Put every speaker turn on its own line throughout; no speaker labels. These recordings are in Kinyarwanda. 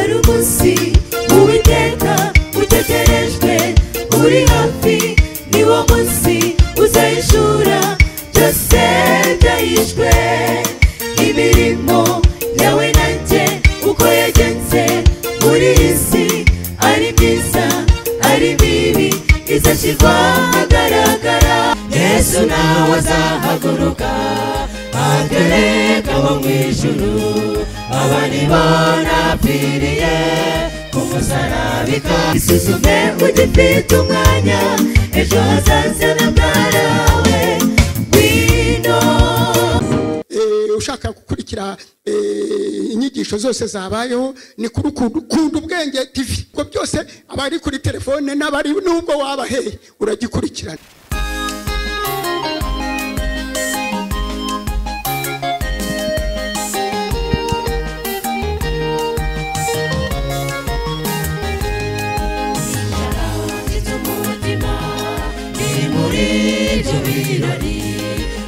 hari umunsi uwiteka utegerejwe uri hafi niwo munsi uzahishura byose byahishwe imirimo yawe nanjye uko yagenze muri iyi si ari myiza ari mibi izashyirwa ahagaragara Yesu nawe azahaguruka atereka abo mu ijuru abandi banapfiriye ku musaraba isuzume ugifite umwanya ejo hazaza na bwarawe wino
ushaka gukurikira inyigisho zose zabayeho ni kuri Kunda Ubwenge TV ko byose abari kuri telefone n'abari nubwo wabaheye uragikurikirana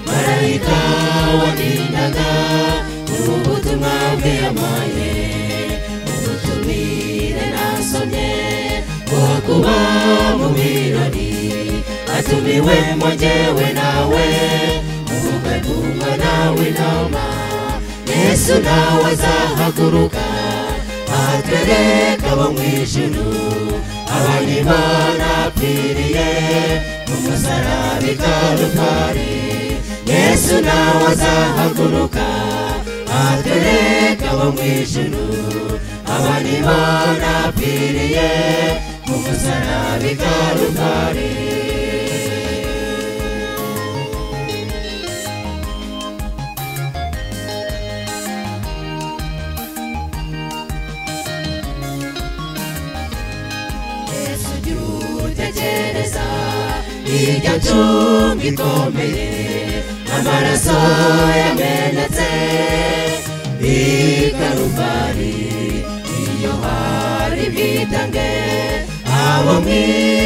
marayika wanindaga ubutumwa bwe yamaye ubutumire nasomye kuba mu birori atumiwe mujyewe nawe ubukwe bw'umwana w'intama Yesu nawe azahaguruka atereka abo mu ijuru abandi banapfiriye ku musaraba i Kalvari Yesu nawe azahaguruka atereka abo mu ijuru abandi banapfiriye ku musaraba i Kalvari Yesu jya utekereza iryo cumbi ikomeye amaraso yamenetse i Kalvari iyo hari bwitange abo mu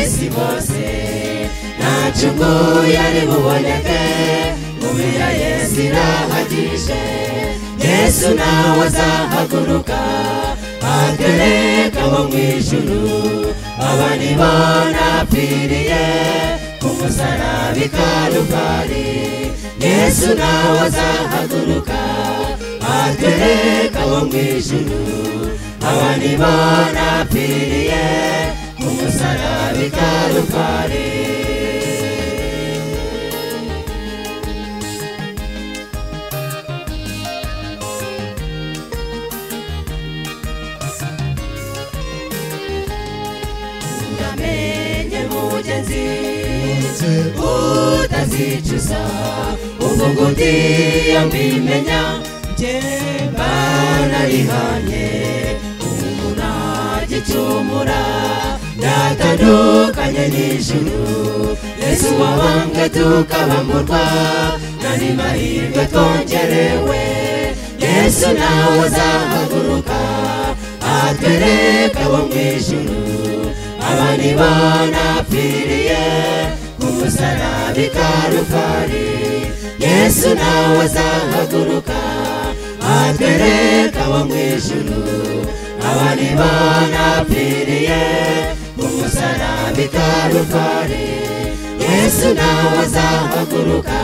isi bose nta cungu yari buboneke mubira Yesu irahagije Yesu nawe azahaguruka atereka abo mu ijuru abandi banapfiriye ku musaraba i Kalvari Yesu nawe azahaguruka atereka abo mu ijuru abandi banapfiriye ku musaraba i Kalvari uramenye mugenzi utazicuza uvuga uti yambimenya njye banarihanye umuntu agicumura ndatandukanye n'ijuru Yesu wabambwe tukabamburwa nari mahirwe twongerewe Yesu nawe azahaguruka atereka abo mu ijuru abandi banapfiriye ku musaraba i Kalvari Yesu nawe azahaguruka atereka abo mu ijuru abandi banapfiriye ku musaraba i Kalvari Yesu nawe azahaguruka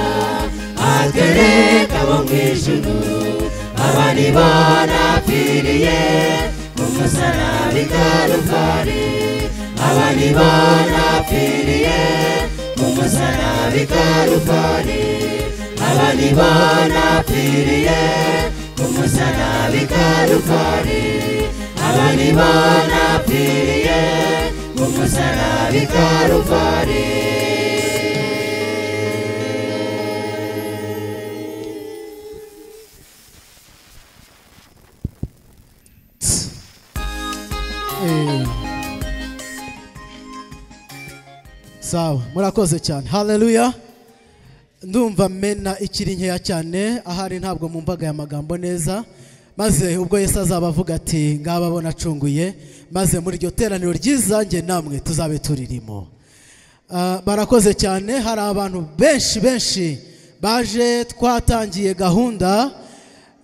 atereka abo mu ijuru abandi banapfiriye ku musaraba i Kalvari abandi banapfiriye ku musaraba i Kalvari abandi banapfiriye ku musaraba i Kalvari abandi banapfiriye ku musaraba i Kalvari
sawa murakoze cyane haleluya ndumva mena ikiri nkeya cyane ahari ntabwo mumvaga aya magambo neza maze ubwo Yesu azaba avuga ati ngababona acunguye maze muri iryo teraniro ryiza nge namwe tuzabe turirimo barakoze cyane hari abantu benshi baje twatangiye gahunda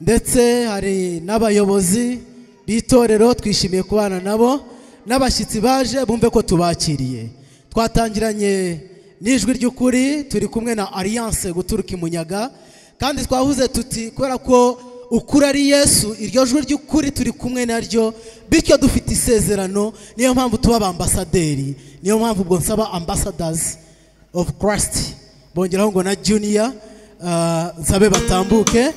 ndetse hari n'abayobozi b'itorero twishimiye kubana nabo n'abashyitsi baje bumve ko tubakiriye. Twatangiranye n'ijwi ry'ukuri, turi kumwe na Alliance guturuka Imunyaga, kandi twavuze tuti kubera ko ukuri ari Yesu, iryo jwi ry'ukuri turi kumwe naryo, bityo dufite isezerano. Niyo mpamvu tuba abambasaderi, niyo mpamvu ubwo nsaba ambassadors of Christ, bongeraho ngo na Junior nsabe batambuke.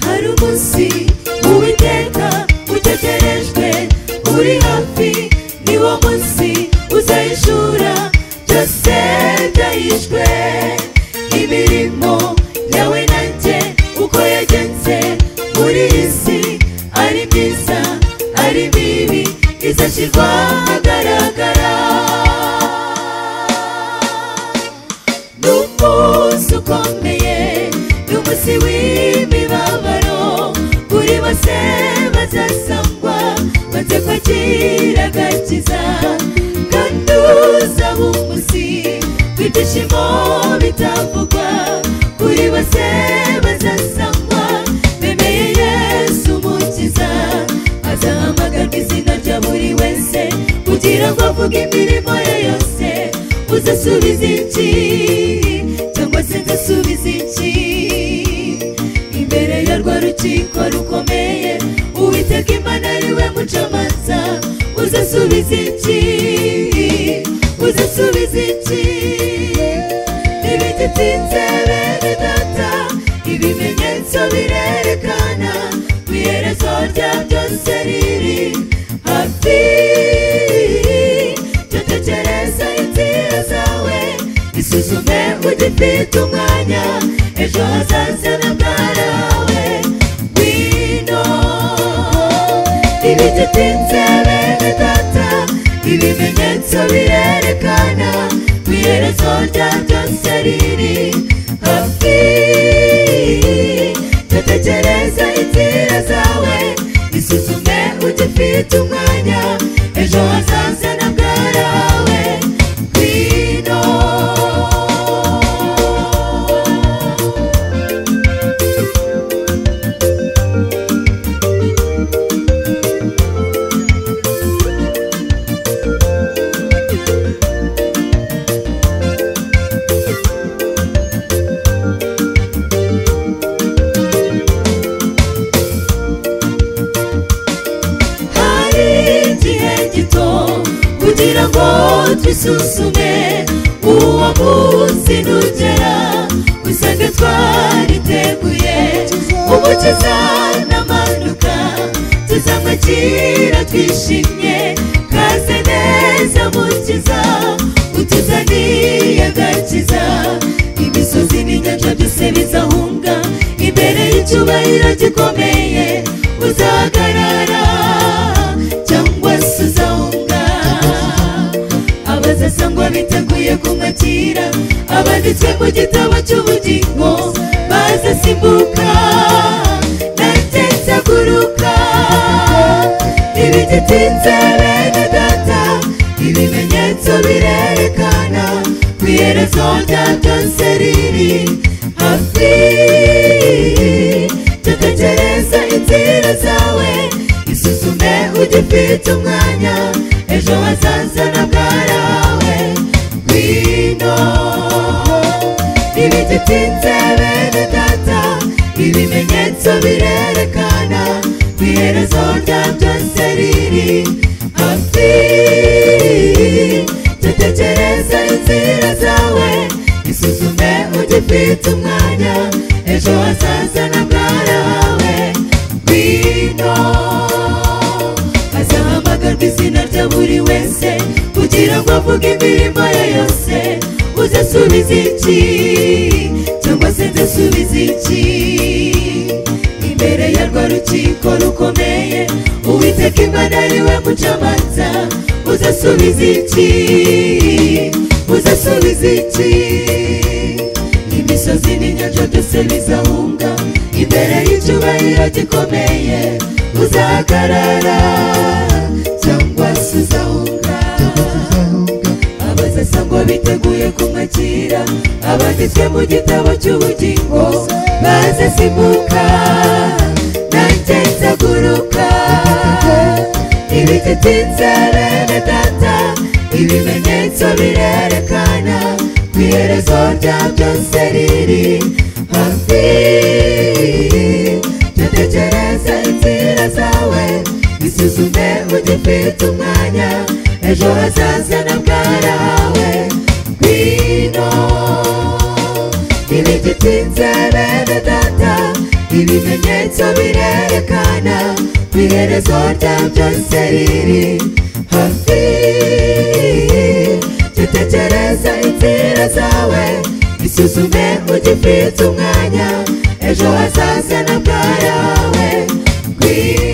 Hari umunsi Uwiteka utegerejwe uri hafi, niwo munsi uzahishura byose byahishwe, imirimo yawe nanjye uko yagenze muri iyi si, ari myiza ari mibi, izashyirwa ahagaragara. N'umunsi ukomeye, n'umunsi w'imibabaro, kuri bose bazasangwa banze kwakira agakiza, kandi uzaba umunsi w'ibyishimo bitavugwa, kuri bose bazasangwa bemeye Yesu umukiza. Azahamagarwa izina rya buri wese kugira ngo avuge imirimo ye yose. Uzasubiza iki cyangwa se ndasubiza iki imbere ya rwa rukiko rukomeye? Uwiteka Imana ari we mucamanza. Uzasubiza iki? Uzasubiza iki? Ntibigitinze bene data, ibimenyetso birerekana ku iherezo rya byose riri hafi. Jya tekereza inzira zawe, isuzume ugifite umwanya, ejo hazaza na bwarawe. Ngwino, ntibigitinze bene data, ibimenyetso birerekana ku iherezo rya byose riri hafi. Jya tekereza inzira zawe, isuzume ugifite umwanya, ejo hazaza na bwarawe. Ngwino. Kugira ngo twisuzume, uwo munsi nugera usange twariteguye. Umukiza n'amanuka tuzamwakira twishimye, kaze neza mukiza utuzaniye agakiza. Imisozi n'inyanja byose bizahunga imbere y'icyubahiro gikomeye. Uzahagarara cyangwa se uzahunga, abazasangwa biteguye kumwakira, abanditswe mu gitabo cy'ubugingo bazasimbuka nanjye nzaguruka. Ntibigitinze bene data, ibimenyetso birerekana ku iherezo rya byose riri hafi. Jya tekereza inzira zawe, isuzume ugifite umwanya, ejo hazaza na bwarawe. Ngwino, ntibigitinze bene data, ibimenyetso birerekana ku iherezo rya byose riri hafi. Jya tekereza inzira zawe, isuzume ugifite umwanya, ejo hazaza na bwarawe. Ngwino, azahamagarwa izina rya buri wese kugira ngo avuge imirimo ye yose. Uzasubiza iki cyangwa se ndasubiza iki imbere ya rwa rukiko rukomeye? Uwiteka Imana ari we mucamanza. Uzasubiza iki? Uzasubiza iki? Imisozi n'inyanja byose bizahunga imbere y'icyubahiro gikomeye. Uzahagarara cyangwa se uzahunga, abazasangwa ngo biteguye kumwakira abanditswe mu gitabo cy'ubugingo bazasimbuka nanjye nzaguruka ibigitinze bene data ibimenyetso birerekana ku iherezo rya byose riri hafi jya tekereza inzira zawe isuzume ugifite umwanya ejo hazaza na bwarahawe ngwino ibigitinze bene data ibimenyetso birerekana ku iherezo rya byose riri hafi jya tekereza inzira zawe isuzume ugifite umwanya ejo hazaza na bwarahawe ngwino